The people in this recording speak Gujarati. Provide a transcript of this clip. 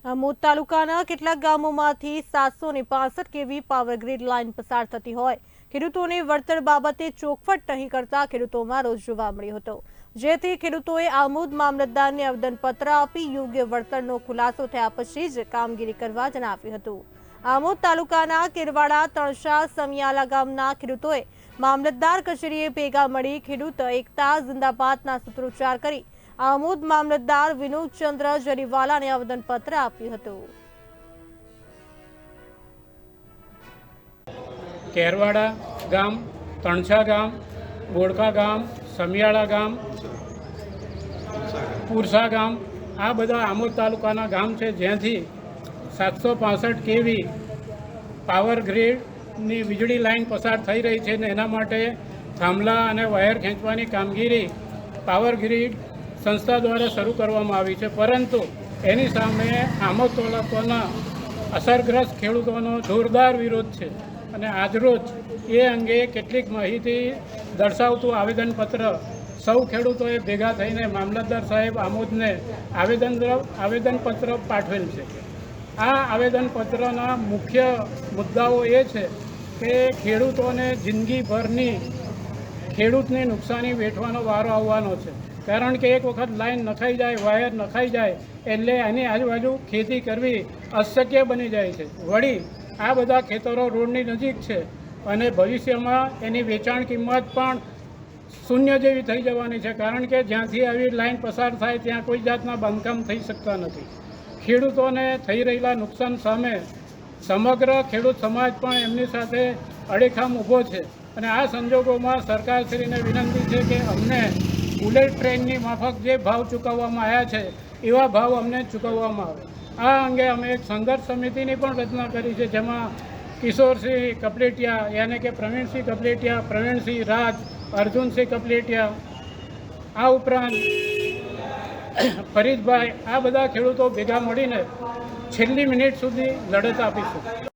આમોદ તાલુકાના કેટલાક ગામોમાંથી 765 કેવી પાવર ગ્રીડ લાઇન પસાર થતી હોય ખેડૂતોને વળતર બાબતે ચોખવટ નહીં કરતા ખેડૂતોમાં રોષ જોવા મળ્યો હતો, જેથી ખેડૂતોએ આમોદ મામલતદારને આવેદનપત્ર આપી યોગ્ય વળતરનો ખુલાસો થયા પછી જ કામગીરી કરવા જણાવ્યું હતું। આમોદ તાલુકાના કેરવાડા, તણસા, સમિયાલા ગામના ખેડૂતોએ મામલતદાર કચેરીએ ભેગા મળી ખેડૂત એકતા જિંદાબાદના સૂત્રોચ્ચાર કરી આમોદ મામલતદાર વિનોદચંદ્ર જરીવાલાને આવેદનપત્ર આપ્યું હતું। કેરવાડા ગામ, તણછા ગામ, બોડકા ગામ, સમિયાળા ગામ, પુરસા ગામ આ બધા આમોદ તાલુકાના ગામ છે, જ્યાંથી 765 કેવી પાવર ગ્રીડની વીજળી લાઇન પસાર થઈ રહી છે ને એના માટે થાંભલા અને વાયર ખેંચવાની કામગીરી પાવર ગ્રીડ સંસ્થા દ્વારા શરૂ કરવામાં આવી છે, પરંતુ એની સામે આમોદ તાલુકાના અસરગ્રસ્ત ખેડૂતોનો જોરદાર વિરોધ છે અને આજરોજ એ અંગે કેટલીક માહિતી દર્શાવતું આવેદનપત્ર સૌ ખેડૂતોએ ભેગા થઈને મામલતદાર સાહેબ આમોદને આવેદનપત્ર પાઠવેલ છે। આ આવેદનપત્રના મુખ્ય મુદ્દાઓ એ છે કે ખેડૂતોને જિંદગીભરની ખેડૂતની નુકસાની વેઠવાનો વારો આવવાનો છે, કારણ કે એક વખત લાઈન નખાઈ જાય, વાયર નખાઈ જાય એટલે એની આજુબાજુ ખેતી કરવી અશક્ય બની જાય છે। વળી આ બધા ખેતરો રોડની નજીક છે અને ભવિષ્યમાં એની વેચાણ કિંમત પણ શૂન્ય જેવી થઈ જવાની છે, કારણ કે જ્યાંથી આવી લાઈન પસાર થાય ત્યાં કોઈ જાતના બાંધકામ થઈ શકતા નથી। ખેડૂતોને થઈ રહેલા નુકસાન સામે સમગ્ર ખેડૂત સમાજ પણ એમની સાથે અડેખામ ઊભો છે અને આ સંજોગોમાં સરકારશ્રીને વિનંતી છે કે અમને બુલેટ ટ્રેનની માફક જે ભાવ ચૂકવવામાં આવ્યા છે એવા ભાવ અમને ચૂકવવામાં આવે। આ અંગે અમે એક સંઘર્ષ સમિતિની પણ રચના કરી છે, જેમાં કિશોરસિંહ કપલેટિયા યાની કે પ્રવીણસિંહ કપલેટિયા, પ્રવીણસિંહ રાજ, અર્જુનસિંહ કપલેટિયા, આ ઉપરાંત ફરીદભાઈ, આ બધા ખેડૂતો ભેગા મળીને છેલ્લી મિનિટ સુધી લડત આપીશું।